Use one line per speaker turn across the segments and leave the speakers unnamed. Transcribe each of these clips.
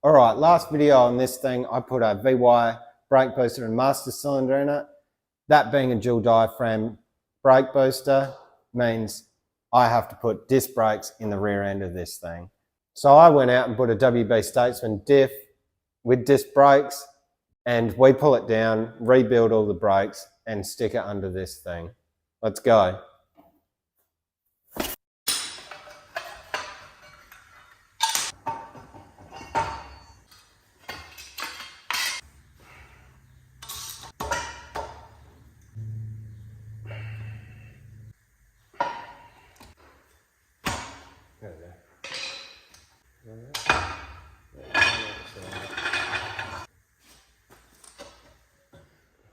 All right, last video on this thing, I put a VY brake booster and master cylinder in it. That being a dual diaphragm brake booster means I have to put disc brakes in the rear end of this thing. So I went out and put a WB Statesman diff with disc brakes, and we pull it down, rebuild all the brakes, and stick it under this thing. Let's go. There we go.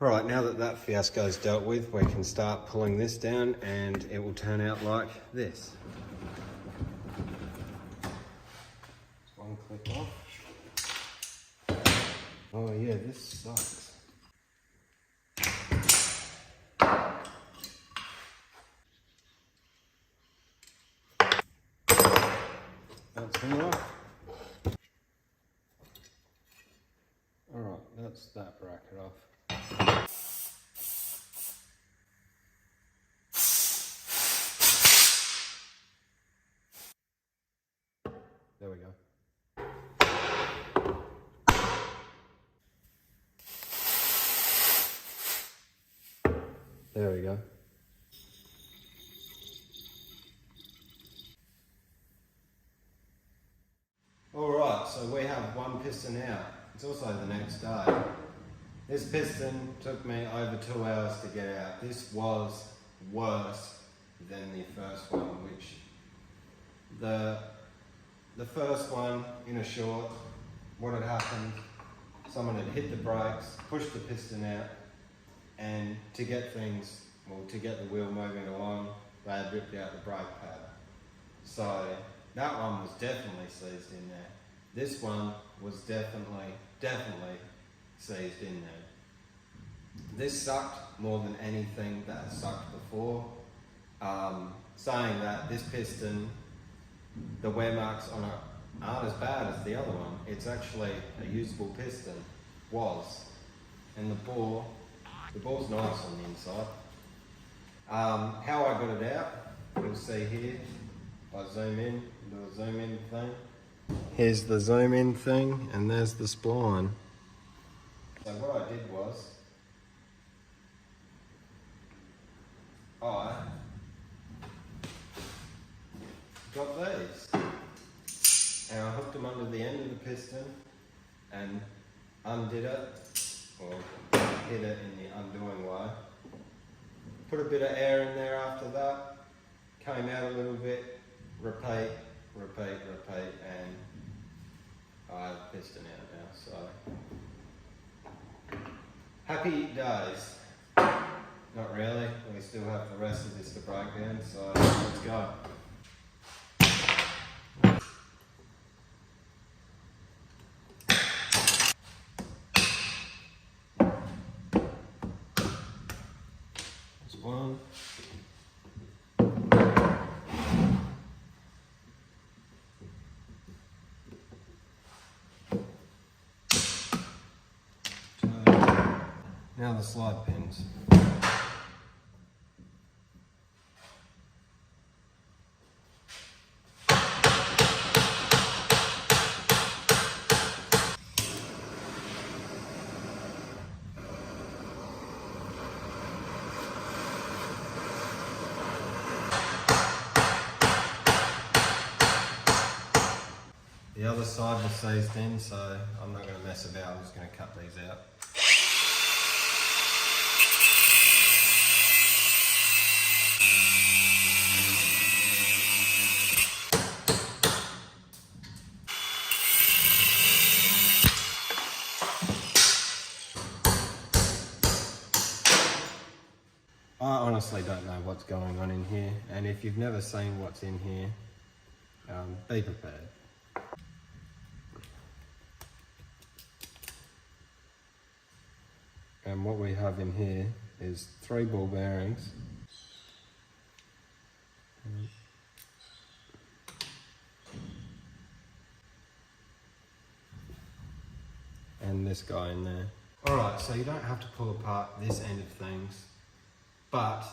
Right, now that that fiasco is dealt with, we can start pulling this down and it will turn out like this. One clip off. Oh yeah, this sucks. That's him off. Alright, that's that bracket off. There we go. There we go. Alright, so we have one piston out. It's also the next day. This piston took me over 2 hours to get out. This was worse than the first one, which the first one, in a short, what had happened, someone had hit the brakes, pushed the piston out, and to get things, well, to get the wheel moving along, they had ripped out the brake pad. So that one was definitely seized in there. This one was definitely seized in there. This sucked more than anything that has sucked before. Saying that, this piston, the wear marks on it aren't as bad as the other one. It's actually a usable piston, and the bore's nice on the inside. How I got it out, you'll see here. If I zoom in, do a zoom in thing. Here's the zoom in thing, and there's the spline. So what I did was, I got these, and I hooked them under the end of the piston and undid it, or hit it in the undoing way. Put a bit of air in there after that, came out a little bit, repeat, and I have a piston out now, so. Happy days. Not really, we still have the rest of this to break down, so let's go. There's one. Now the slide pins. The other side was seized in, so I'm not going to mess about, I'm just going to cut these out. I honestly don't know what's going on in here, and if you've never seen what's in here, be prepared. And what we have in here is 3 ball bearings. and this guy in there. Alright, so you don't have to pull apart this end of things, but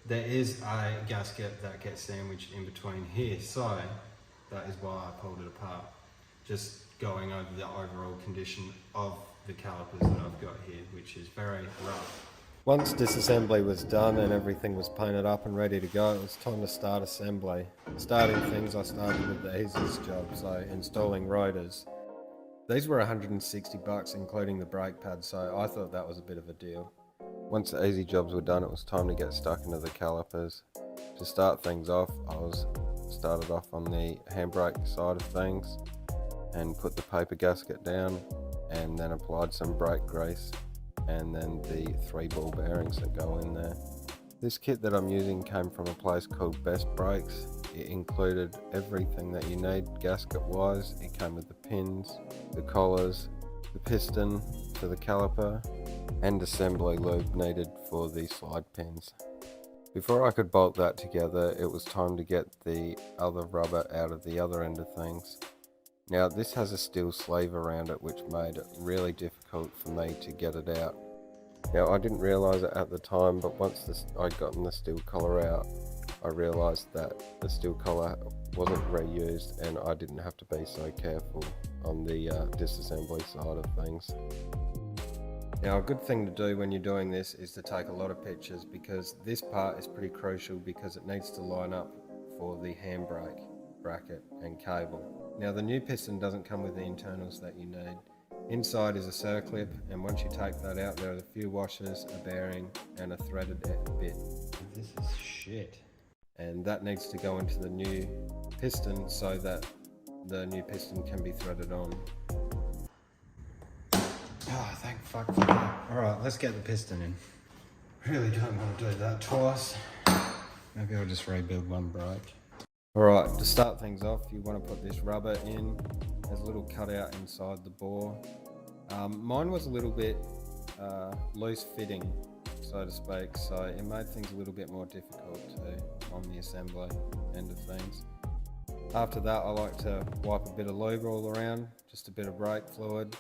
there is a gasket that gets sandwiched in between here, so that is why I pulled it apart. Just going over the overall condition of the calipers that I've got here, which is very rough. Once disassembly was done and everything was painted up and ready to go, it was time to start assembly. Starting things, I started with the easiest job, so installing rotors. These were 160 bucks including the brake pad, so I thought that was a bit of a deal. Once the easy jobs were done, it was time to get stuck into the calipers. To start things off, I started off on the handbrake side of things and put the paper gasket down, and then applied some brake grease and then the 3 ball bearings that go in there. This kit that I'm using came from a place called Best Brakes. It included everything that you need gasket wise. It came with the pins, the collars, the piston to the caliper, and assembly lube needed for the slide pins. Before I could bolt that together, it was time to get the other rubber out of the other end of things. Now this has a steel sleeve around it, which made it really difficult for me to get it out. Now I didn't realise it at the time, but once I'd gotten the steel collar out, I realised that the steel collar wasn't reused and I didn't have to be so careful on the disassembly side of things. Now a good thing to do when you're doing this is to take a lot of pictures, because this part is pretty crucial because it needs to line up for the handbrake bracket and cable. Now the new piston doesn't come with the internals that you need. Inside is a circlip, and once you take that out, there are a few washers, a bearing and a threaded bit. This is shit. And that needs to go into the new piston so that the new piston can be threaded on. Oh, thank fuck for that. Alright, let's get the piston in. Really don't want to do that twice. Maybe I'll just rebuild one brake. Alright, to start things off, you want to put this rubber in. There's a little cutout inside the bore. Mine was a little bit loose fitting, so to speak, so it made things a little bit more difficult on the assembly end of things. After that, I like to wipe a bit of lube all around, just a bit of brake fluid.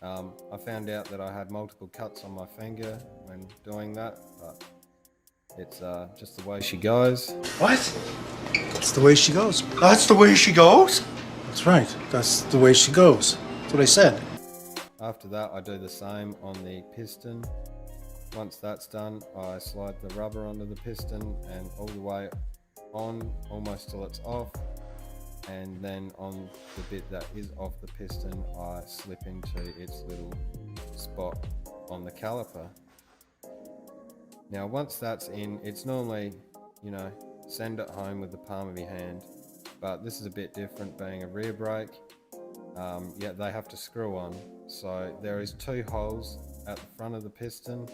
I found out that I had multiple cuts on my finger when doing that, but it's just the way she goes.
What? That's the way she goes.
That's the way she goes?
That's right. That's the way she goes. That's what I said.
After that, I do the same on the piston. Once that's done, I slide the rubber onto the piston and all the way on, almost till it's off. And then on the bit that is off the piston, I slip into its little spot on the caliper. Now once that's in, it's normally, you know, send it home with the palm of your hand, but this is a bit different being a rear brake. Yeah, they have to screw on. So there is 2 holes at the front of the piston.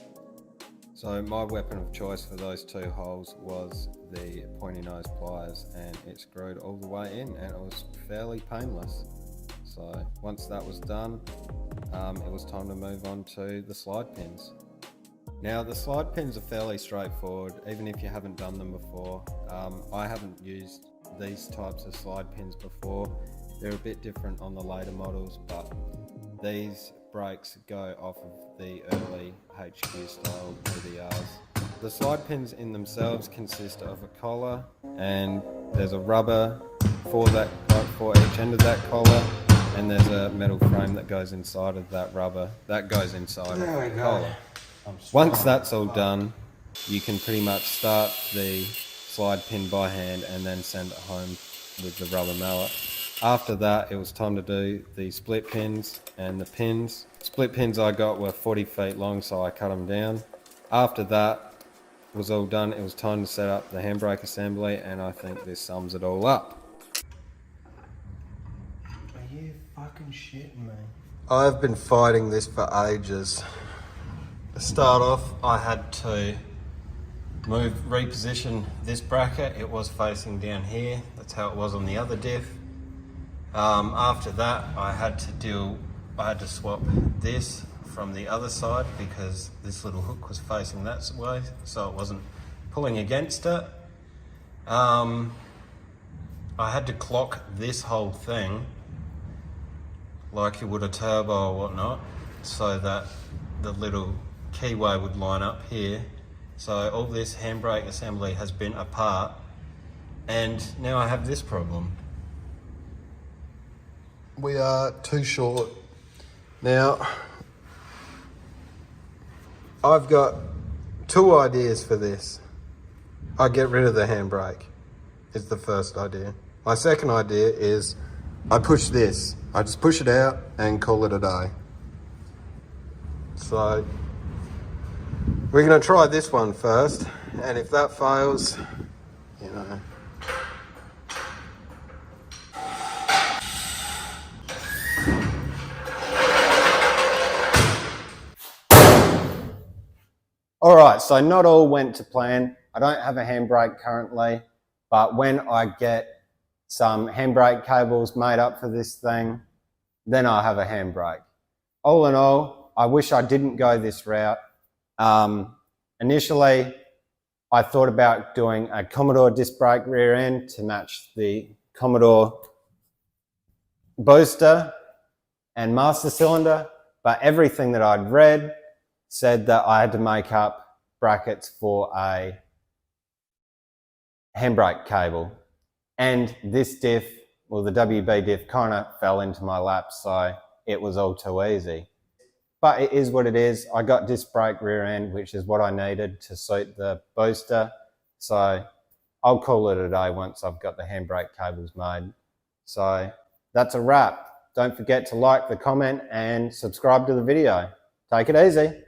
So my weapon of choice for those 2 holes was the pointy nose pliers, and it screwed all the way in and it was fairly painless. So once that was done, it was time to move on to the slide pins. Now the slide pins are fairly straightforward, even if you haven't done them before. I haven't used these types of slide pins before. They're a bit different on the later models, but these brakes go off of the early HQ style PDRs. The slide pins in themselves consist of a collar, and there's a rubber for each end of that collar, and there's a metal frame that goes inside of that rubber that goes inside of the collar. Once that's all done, you can pretty much start the slide pin by hand and then send it home with the rubber mallet. After that, it was time to do the split pins and the pins. Split pins I got were 40 feet long, so I cut them down. After that was all done, it was time to set up the handbrake assembly, and I think this sums it all up. Are you fucking shitting me? I've been fighting this for ages. To start off, I had to reposition this bracket. It was facing down here. That's how it was on the other diff. After that, I had to swap this from the other side because this little hook was facing that way, so it wasn't pulling against it. I had to clock this whole thing like you would a turbo or whatnot, so that the little keyway would line up here. So all this handbrake assembly has been apart, and now I have this problem. We are too short. Now, I've got two ideas for this. I get rid of the handbrake, is the first idea. My second idea is I push this. I just push it out and call it a day. So we're gonna try this one first, and if that fails, you know. All right, so not all went to plan. I don't have a handbrake currently, but when I get some handbrake cables made up for this thing, then I'll have a handbrake. All in all, I wish I didn't go this route. Initially, I thought about doing a Commodore disc brake rear end to match the Commodore booster and master cylinder, but everything that I'd read said that I had to make up brackets for a handbrake cable. And this diff, well, the WB diff kind of fell into my lap, so it was all too easy. But it is what it is. I got disc brake rear end, which is what I needed to suit the booster. So I'll call it a day once I've got the handbrake cables made. So that's a wrap. Don't forget to like the comment and subscribe to the video. Take it easy.